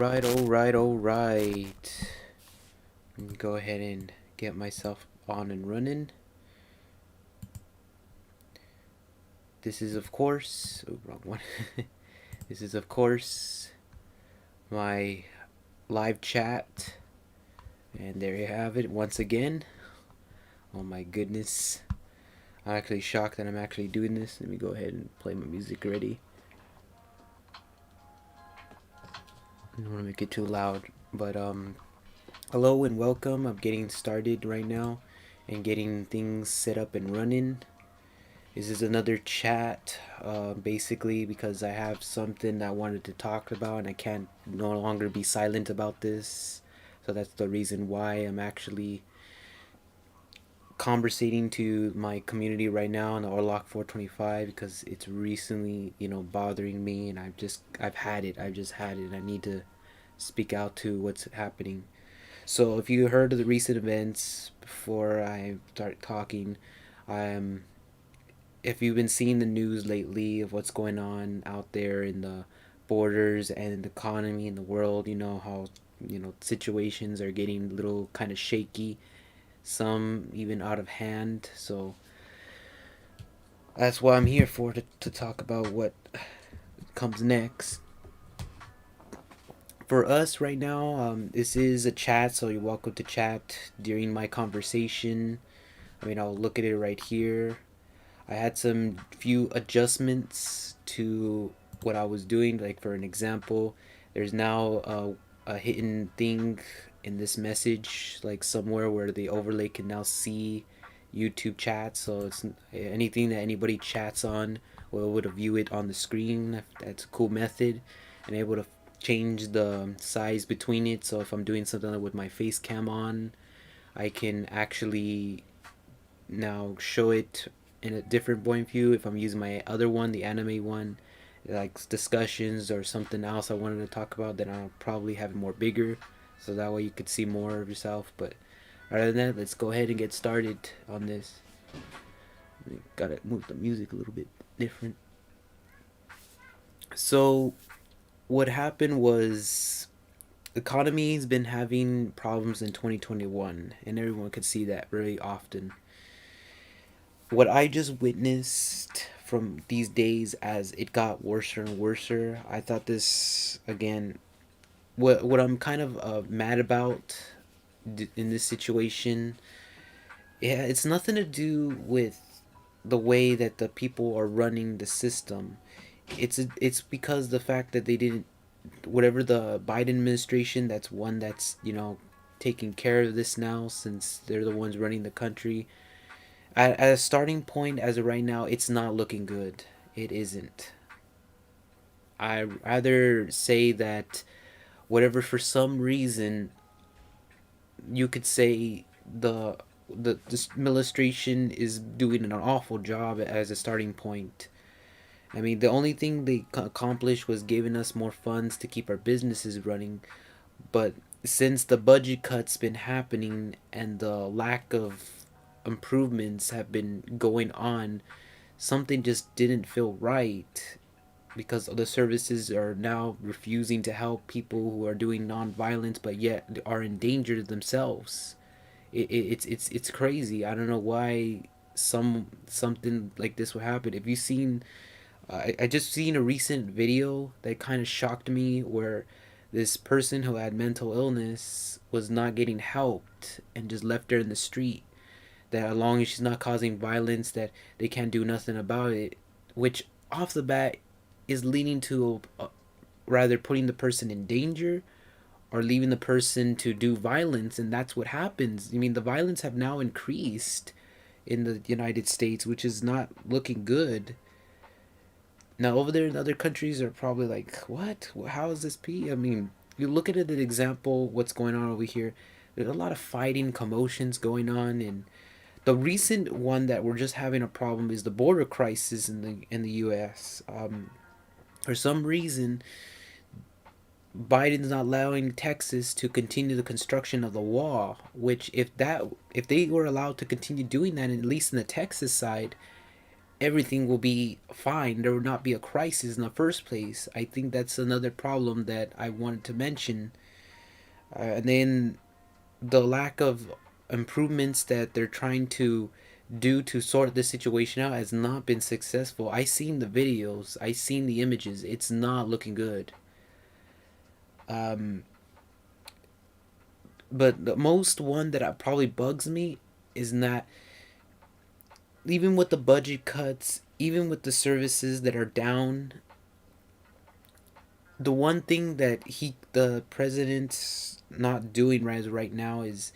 All right. Let me go ahead and get myself on and running. This is, of course, wrong one. This is, of course, my live chat. And there you have it once again. Oh my goodness. I'm actually shocked that I'm actually doing this. Let me go ahead and play my music already. I don't want to make it too loud. But, hello and welcome. I'm getting started right now and getting things set up and running. This is another chat, basically because I have something I wanted to talk about and I can't no longer be silent about this. So that's the reason why I'm actually conversating to my community right now on the Orlok425 because it's recently, bothering me and I've had it. I've just had it. I need to speak out to what's happening. So if you heard of the recent events before I start talking, if you've been seeing the news lately of what's going on out there in the borders and the economy in the world, you know how situations are getting a little kind of shaky, some even out of hand. So that's what I'm here for, to talk about what comes next. For us right now, this is a chat, so you're welcome to chat during my conversation. I'll look at it right here. I had some few adjustments to what I was doing. Like for an example, there's now a hidden thing in this message, like somewhere where the overlay can now see YouTube chat. So it's anything that anybody chats on, we're able to view it on the screen. That's a cool method, and able to change the size between it. So if I'm doing something with my face cam on, I can actually now show it in a different point of view. If I'm using my other one, the anime one, like discussions or something else I wanted to talk about, then I'll probably have it more bigger, so that way you could see more of yourself. But other than that, let's go ahead and get started on this. Gotta move the music a little bit different. So what happened was the economy's been having problems in 2021, and everyone could see that really often. What I just witnessed from these days as it got worse and worse, I thought this again. What I'm kind of mad about in this situation, yeah, it's nothing to do with the way that the people are running the system. It's because the fact that they didn't, whatever the Biden administration, that's one that's taking care of this now, since they're the ones running the country. At a starting point, as of right now, it's not looking good. It isn't. I rather say that whatever, for some reason, you could say this administration is doing an awful job as a starting point. The only thing they accomplished was giving us more funds to keep our businesses running, but since the budget cuts been happening and the lack of improvements have been going on, something just didn't feel right, because the services are now refusing to help people who are doing non-violence but yet are in danger themselves. It's crazy. I don't know why something like this would happen. If you seen, I just seen a recent video that kind of shocked me, where this person who had mental illness was not getting helped and just left there in the street, that as long as she's not causing violence, that they can't do nothing about it, which off the bat is leading to rather putting the person in danger or leaving the person to do violence. And that's what happens. The violence have now increased in the United States, which is not looking good. Now over there in other countries are probably like, what, how is this you look at it, an example, what's going on over here. There's a lot of fighting, commotions going on. And the recent one that we're just having a problem is the border crisis in the U.S. For some reason, Biden's not allowing Texas to continue the construction of the wall. Which, if they were allowed to continue doing that, at least in the Texas side, everything will be fine. There will not be a crisis in the first place. I think that's another problem that I wanted to mention. And then the lack of improvements that they're trying to do to sort this situation out has not been successful. I seen the videos, I seen the images. It's not looking good. Um, but the most one that probably bugs me is that even with the budget cuts, even with the services that are down, the one thing that the president's not doing right now is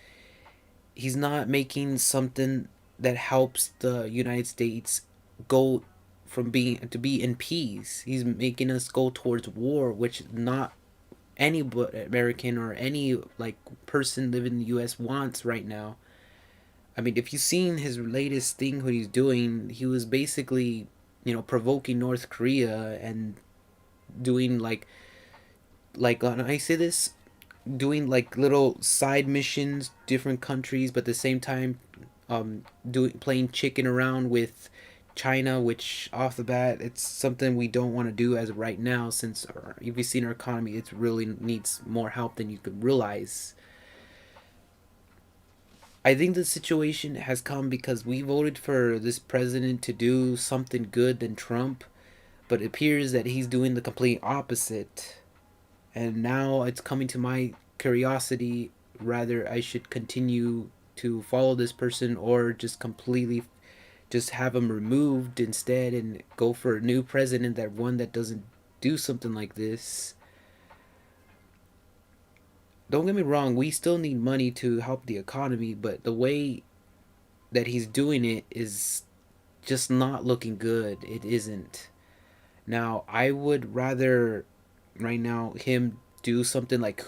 he's not making something that helps the United States go from being to be in peace. He's making us go towards war, which not any American or any like person living in the U.S. wants right now. I mean, if you've seen his latest thing, what he's doing, he was basically, provoking North Korea and doing I say this, doing like little side missions, different countries, but at the same time, doing playing chicken around with China, which off the bat, it's something we don't want to do as of right now, since if you've seen our economy, it really needs more help than you could realize. I think the situation has come because we voted for this president to do something good than Trump, but it appears that he's doing the complete opposite. And now it's coming to my curiosity rather I should continue to follow this person or just completely just have him removed instead and go for a new president, that one that doesn't do something like this. Don't get me wrong, we still need money to help the economy, but the way that he's doing it is just not looking good. It isn't. Now, I would rather right now him do something like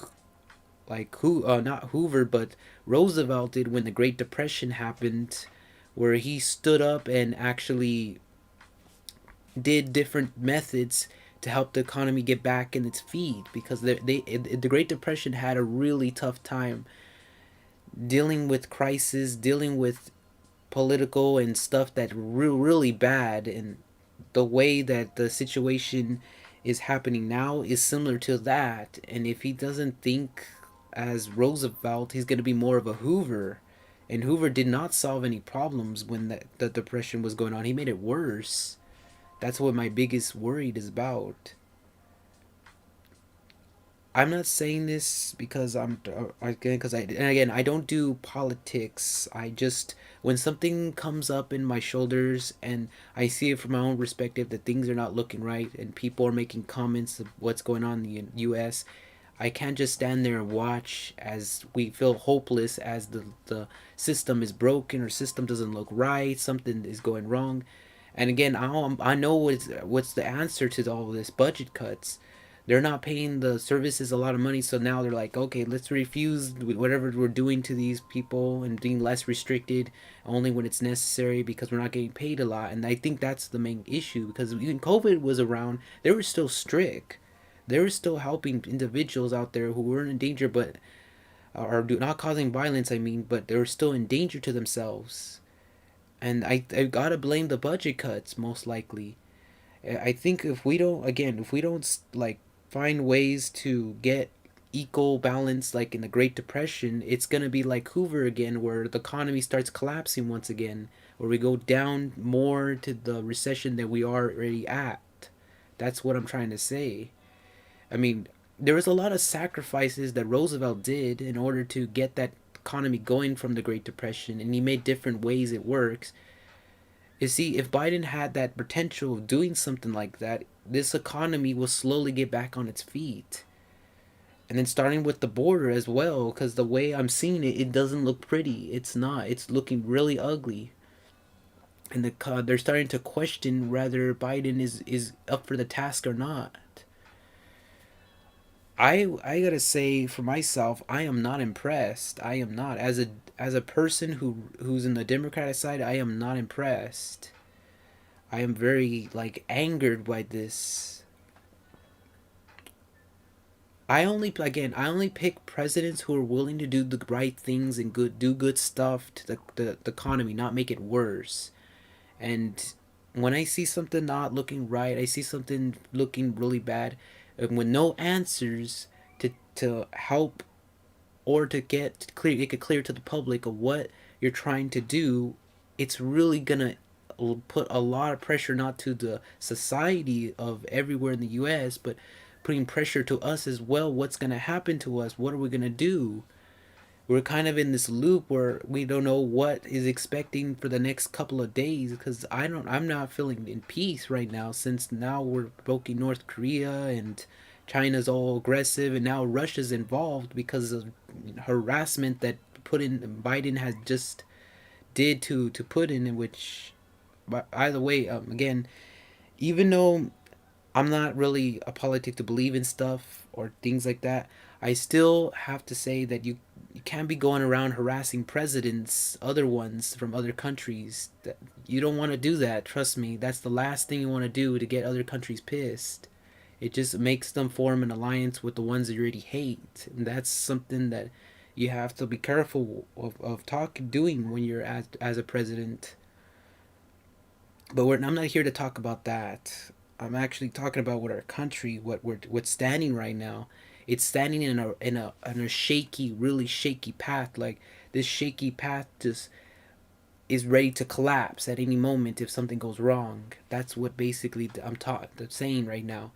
who not Hoover but Roosevelt did when the Great Depression happened, where he stood up and actually did different methods to help the economy get back in its feet, because the Great Depression had a really tough time dealing with crisis, dealing with political and stuff that really bad, and the way that the situation is happening now is similar to that. And if he doesn't think as Roosevelt, he's going to be more of a Hoover. And Hoover did not solve any problems when the depression was going on. He made it worse. That's what my biggest worry is about. I'm not saying this because I don't do politics. I just, when something comes up in my shoulders and I see it from my own perspective that things are not looking right and people are making comments of what's going on in the U.S., I can't just stand there and watch as we feel hopeless as the system is broken or system doesn't look right, something is going wrong. And again, I know what's the answer to all this: budget cuts. They're not paying the services a lot of money, so now they're like, okay, let's refuse whatever we're doing to these people and being less restricted only when it's necessary because we're not getting paid a lot. And I think that's the main issue, because even COVID was around, they were still strict. They were still helping individuals out there who were in danger, but are not causing violence. I mean, but they were still in danger to themselves. And I gotta blame the budget cuts most likely. I think if we don't like find ways to get equal balance like in the Great Depression, it's gonna be like Hoover again, where the economy starts collapsing once again, where we go down more to the recession that we are already at. That's what I'm trying to say. I mean, there was a lot of sacrifices that Roosevelt did in order to get that economy going from the Great Depression, and he made different ways it works. You see, if Biden had that potential of doing something like that, this economy will slowly get back on its feet. And then starting with the border as well, because the way I'm seeing it, it doesn't look pretty. It's not. It's looking really ugly. And they're starting to question whether Biden is up for the task or not. I gotta say for myself, I am not impressed. I am not, as a person who's in the Democratic side. I am not impressed. I am very like angered by this. I only pick presidents who are willing to do the right things and do good stuff to the economy, not make it worse. And when I see something not looking right, I see something looking really bad, and with no answers to help or to get clear, make it clear to the public of what you're trying to do, it's really gonna put a lot of pressure not to the society of everywhere in the U.S., but putting pressure to us as well. What's gonna happen to us? What are we gonna do? We're kind of in this loop where we don't know what is expecting for the next couple of days, because I'm not feeling in peace right now, since now we're provoking North Korea and China's all aggressive, and now Russia's involved because of harassment that Biden has just did to Putin, in which, but either way, again, even though I'm not really a politic to believe in stuff or things like that, I still have to say that you can't be going around harassing presidents, other ones from other countries. That you don't want to do that. Trust me, that's the last thing you want to do to get other countries pissed. It just makes them form an alliance with the ones that you already hate, and that's something that you have to be careful of doing when you're as a president. But I'm not here to talk about that. I'm actually talking about what our country, what's standing right now. It's standing in a shaky, really shaky path. Like, this shaky path just is ready to collapse at any moment if something goes wrong. That's what basically I'm saying right now.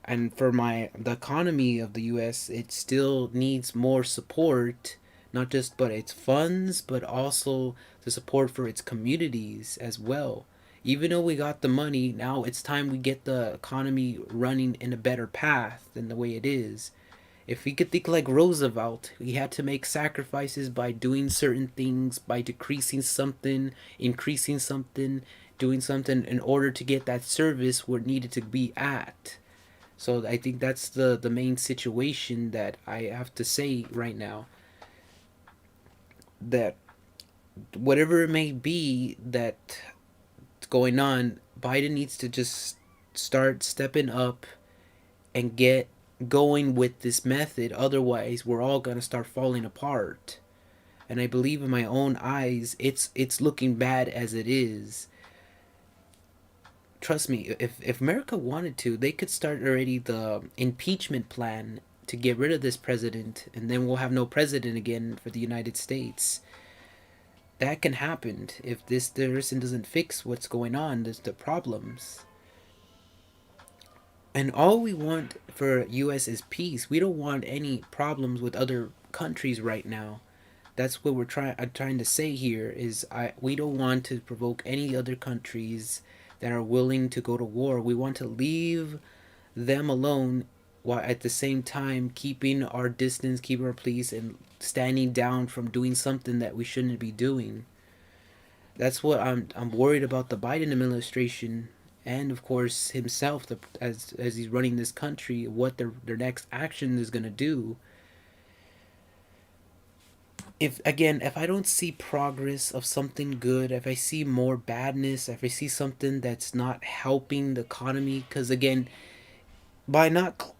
And for the economy of the U.S., it still needs more support, not just but its funds, but also the support for its communities as well. Even though we got the money, now it's time we get the economy running in a better path than the way it is. If we could think like Roosevelt, he had to make sacrifices by doing certain things, by decreasing something, increasing something, doing something in order to get that service where it needed to be at. So I think that's the main situation that I have to say right now. That whatever it may be that's going on, Biden needs to just start stepping up and get going with this method. Otherwise, we're all gonna start falling apart. And I believe in my own eyes, it's looking bad as it is. Trust me, if America wanted to, they could start already the impeachment plan to get rid of this president, and then we'll have no president again for the United States. That can happen if this person doesn't fix what's going on. There's the problems. And all we want for US is peace. We don't want any problems with other countries right now. That's what I'm trying to say here is we don't want to provoke any other countries that are willing to go to war. We want to leave them alone, while at the same time keeping our distance, keeping our peace, and standing down from doing something that we shouldn't be doing. That's what I'm worried about the Biden administration, and of course himself, as he's running this country, what their next action is gonna do. If I don't see progress of something good, if I see more badness, if I see something that's not helping the economy, because again, by not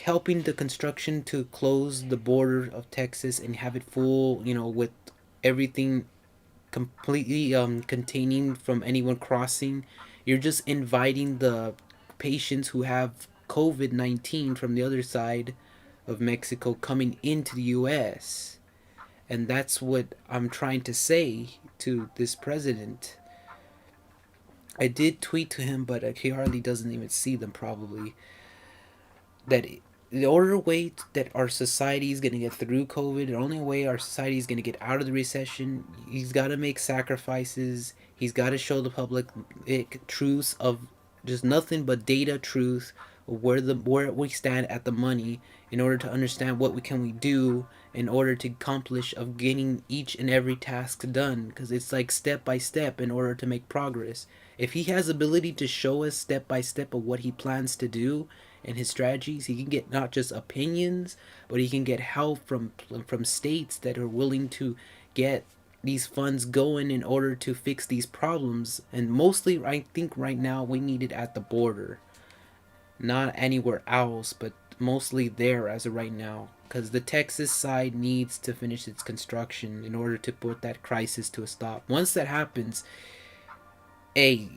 helping the construction to close the border of Texas and have it full, with everything completely containing from anyone crossing, you're just inviting the patients who have COVID-19 from the other side of Mexico coming into the US. And that's what I'm trying to say to this president. I did tweet to him, but he hardly doesn't even see them probably. That the only way that our society is going to get through COVID, the only way our society is going to get out of the recession, he's got to make sacrifices. He's got to show the public truths of just nothing but data truth of where we stand at the money, in order to understand what we do in order to accomplish of getting each and every task done, because it's like step by step in order to make progress. If he has ability to show us step by step of what he plans to do and his strategies, he can get not just opinions, but he can get help from states that are willing to get these funds going in order to fix these problems. And mostly, I think right now we need it at the border, not anywhere else, but mostly there as of right now, because the Texas side needs to finish its construction in order to put that crisis to a stop. Once that happens, a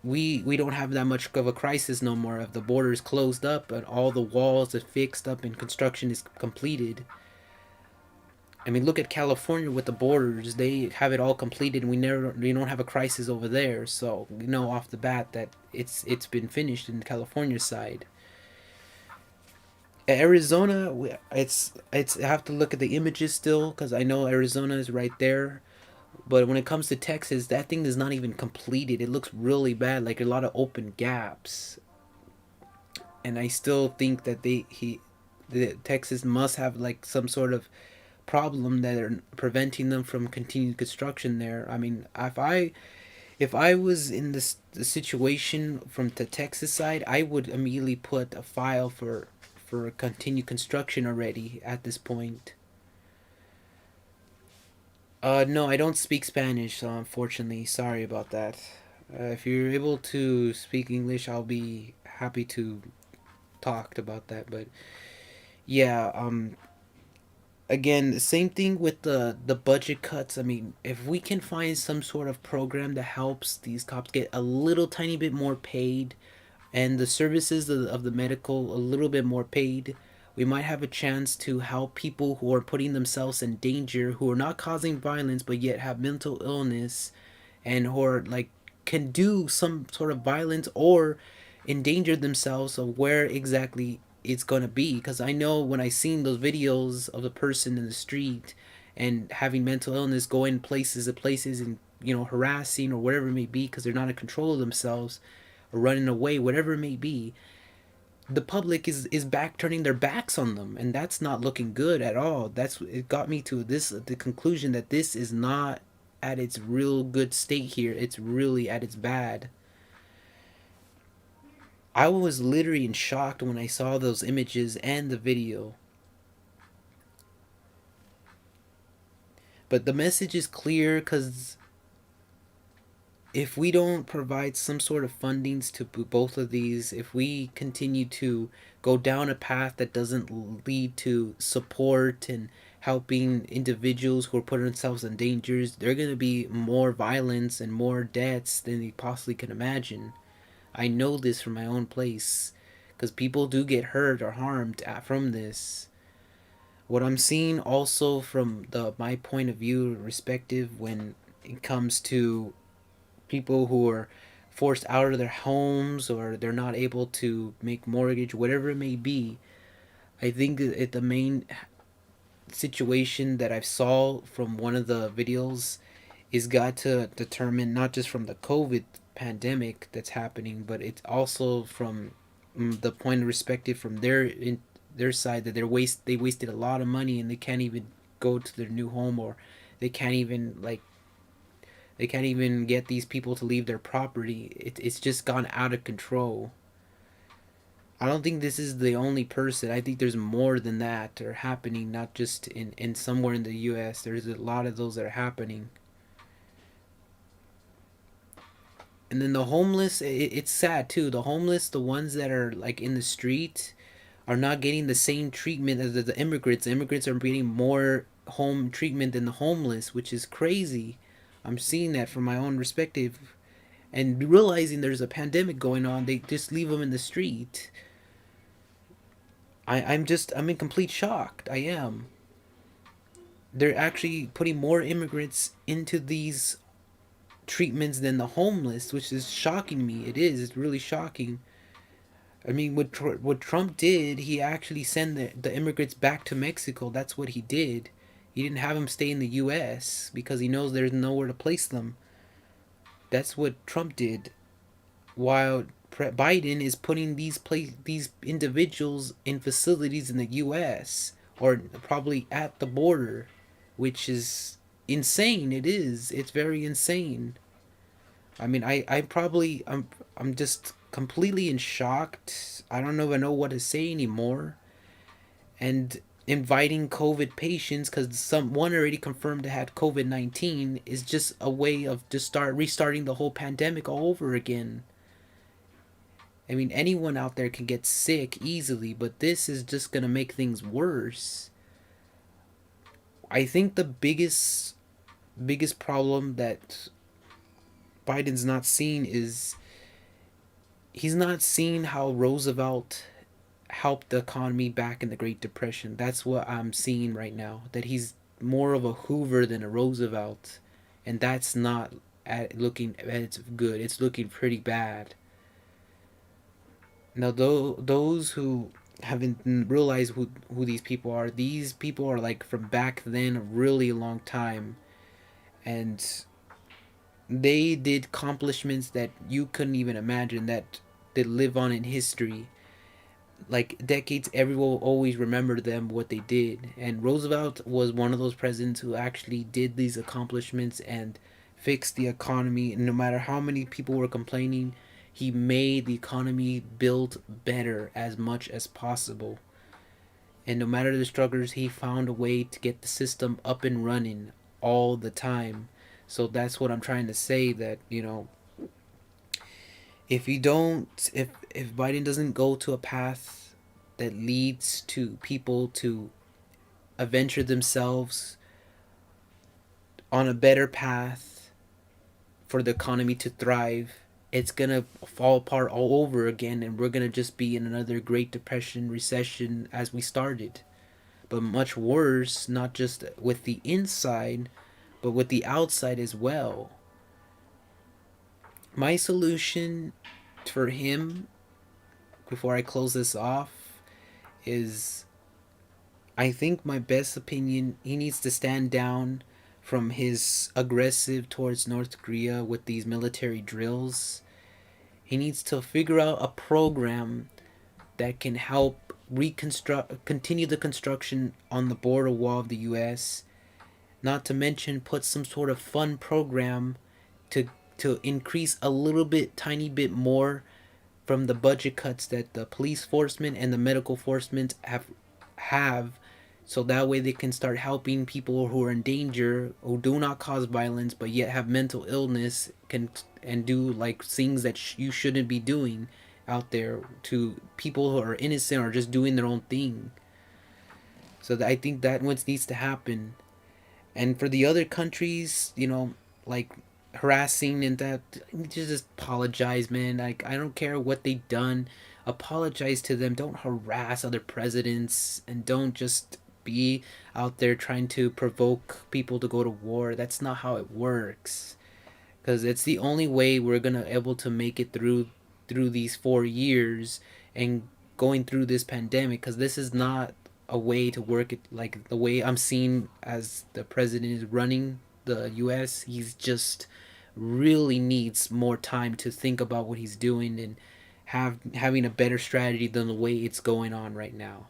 we don't have that much of a crisis no more. If the border is closed up and all the walls are fixed up and construction is completed, I mean, look at California with the borders. They have it all completed, and we don't have a crisis over there. So we know off the bat that it's been finished in the California side. Arizona, it's I have to look at the images still because I know Arizona is right there. But when it comes to Texas, that thing is not even completed. It looks really bad, like a lot of open gaps. And I still think that the Texas must have like some sort of problem that are preventing them from continued construction there. I mean, if I was in this the situation from the Texas side, I would immediately put a file for continued construction already at this point. No, I don't speak Spanish, so unfortunately, sorry about that. If you're able to speak English, I'll be happy to talk about that. But yeah, again, the same thing with the budget cuts. I mean, if we can find some sort of program that helps these cops get a little tiny bit more paid, and the services of the medical a little bit more paid, we might have a chance to help people who are putting themselves in danger, who are not causing violence but yet have mental illness, and who are like can do some sort of violence or endanger themselves of where exactly it's gonna be. Because I know when I seen those videos of the person in the street and having mental illness, going places to places and harassing or whatever it may be because they're not in control of themselves or running away, whatever it may be, the public is back turning their backs on them, and that's not looking good at all. That's it got me to the conclusion that this is not at its real good state here. It's really at its bad. I was literally in shock when I saw those images and the video. But the message is clear because if we don't provide some sort of fundings to both of these, if we continue to go down a path that doesn't lead to support and helping individuals who are putting themselves in dangers, there are going to be more violence and more deaths than you possibly can imagine. I know this from my own place because people do get hurt or harmed from this. What I'm seeing also from the my point of view respective when it comes to people who are forced out of their homes or they're not able to make mortgage, whatever it may be. I think the main situation that I saw from one of the videos is got to determine not just from the COVID pandemic that's happening, but it's also from the point of perspective from their side that they wasted a lot of money and they can't even go to their new home, or they can't even they can't even get these people to leave their property. It's just gone out of control. I don't think this is the only person. I think there's more than that are happening, not just in somewhere in the U.S. There's a lot of those that are happening. And then the homeless, it's sad too. The homeless, the ones that are like in the street, are not getting the same treatment as the immigrants. The immigrants are getting more home treatment than the homeless, which is crazy. I'm seeing that from my own perspective. And realizing there's a pandemic going on, they just leave them in the street. I'm in complete shock. I am. They're actually putting more immigrants into these treatments than the homeless, which is shocking me. It is. It's really shocking. I mean, what Trump did, he actually sent the immigrants back to Mexico. That's what he did. He didn't have them stay in the U.S. because he knows there's nowhere to place them. That's what Trump did. While Biden is putting these individuals in facilities in the U.S. or probably at the border, which is insane. It is. It's very insane. I mean, I'm just completely in shocked. I don't even know what to say anymore. And inviting COVID patients because someone already confirmed to had COVID-19 is just a way of just start restarting the whole pandemic all over again. I mean, anyone out there can get sick easily, but this is just gonna make things worse. I think the biggest problem that Biden's not seeing is he's not seeing how Roosevelt helped the economy back in the Great Depression. That's what I'm seeing right now. That he's more of a Hoover than a Roosevelt, and that's not looking it's good. It's looking pretty bad. Now, those who haven't realized who these people are like from back then, a really long time, and they did accomplishments that you couldn't even imagine that live on in history. Like decades, everyone will always remember them what they did. And Roosevelt was one of those presidents who actually did these accomplishments and fixed the economy. And no matter how many people were complaining, he made the economy build better as much as possible. And no matter the struggles, he found a way to get the system up and running all the time. So that's what I'm trying to say, that, if you don't if Biden doesn't go to a path that leads to people to adventure themselves on a better path for the economy to thrive, it's gonna fall apart all over again, and we're gonna just be in another Great Depression recession as we started, but much worse, not just with the inside but with the outside as well. My solution for him, before I close this off, is, I think my best opinion, he needs to stand down from his aggressive towards North Korea with these military drills. He needs to figure out a program that can help continue the construction on the border wall of the US. Not to mention put some sort of fun program to increase a little bit, tiny bit more from the budget cuts that the police enforcement and the medical enforcement have, so that way they can start helping people who are in danger, who do not cause violence but yet have mental illness, can and do like things that you shouldn't be doing out there to people who are innocent or just doing their own thing. So I think that what needs to happen. And for the other countries, like harassing and that, just apologize, man. Like, I don't care what they done. Apologize to them. Don't harass other presidents, and don't just be out there trying to provoke people to go to war. That's not how it works. Because it's the only way we're gonna able to make it through these 4 years and going through this pandemic. Because this is not a way to work it like the way I'm seeing as the president is running the US. He's just really needs more time to think about what he's doing and having a better strategy than the way it's going on right now.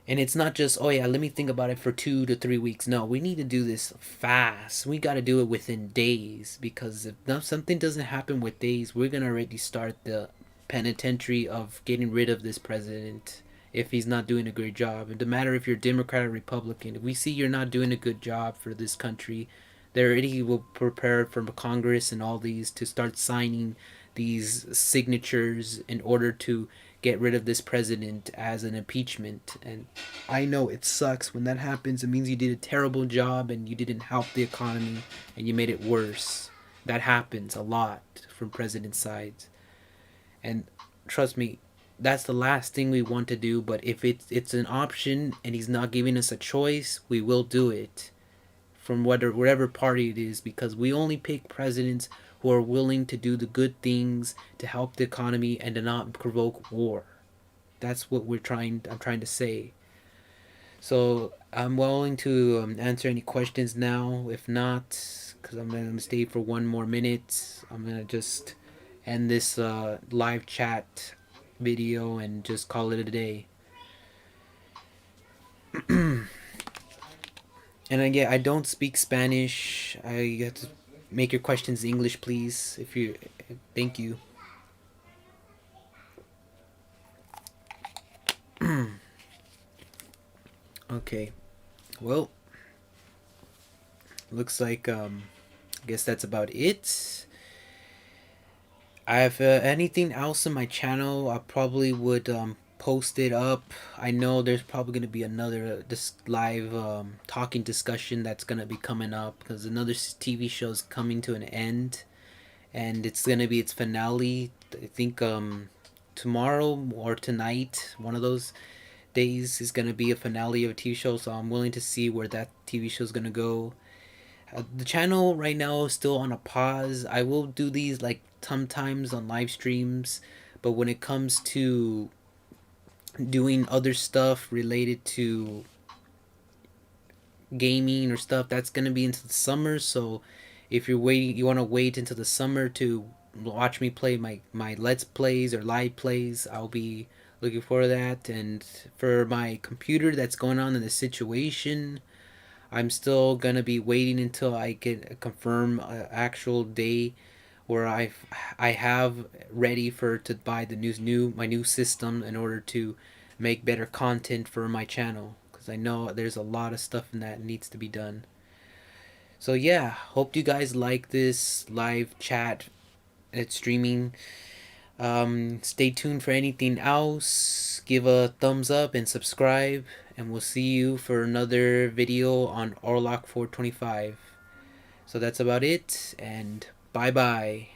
And it's not just, oh yeah, let me think about it for 2 to 3 weeks. No, we need to do this fast. We got to do it within days, because if something doesn't happen with days, we're going to already start the penitentiary of getting rid of this president if he's not doing a great job. It doesn't matter if you're Democrat or Republican. If we see you're not doing a good job for this country, they already will prepare from Congress and all these to start signing these signatures in order to get rid of this president as an impeachment. And I know it sucks when that happens. It means you did a terrible job and you didn't help the economy and you made it worse. That happens a lot from president sides. And trust me, that's the last thing we want to do. But if it's an option and he's not giving us a choice, we will do it, from whatever party it is, because we only pick presidents who are willing to do the good things to help the economy and to not provoke war. That's what I'm trying to say. So I'm willing to answer any questions now. If not, because I'm going to stay for 1 more minute, I'm going to just end this live chat video and just call it a day. And again, I don't speak Spanish. I have to make your questions in English, please. Thank you. Okay. Well, looks like I guess that's about it. I have anything else on my channel, I probably would post it up. I know there's probably going to be another this live talking discussion that's going to be coming up, because another TV show is coming to an end, and it's gonna be its finale. I think tomorrow or tonight, one of those days is gonna be a finale of a TV show. So I'm willing to see where that TV show is gonna go. The channel right now is still on a pause. I will do these like sometimes on live streams, but when it comes to doing other stuff related to gaming or stuff, that's gonna be into the summer. So if you're waiting, you want to wait until the summer to watch me play my let's plays or live plays, I'll be looking for that. And for my computer that's going on in the situation, I'm still gonna be waiting until I get confirm a actual day where I have ready for to buy the new my new system in order to make better content for my channel, because I know there's a lot of stuff in that needs to be done. So yeah, hope you guys like this live chat at streaming. Stay tuned for anything else. Give a thumbs up and subscribe, and we'll see you for another video on Orlok425. So that's about it, and bye bye.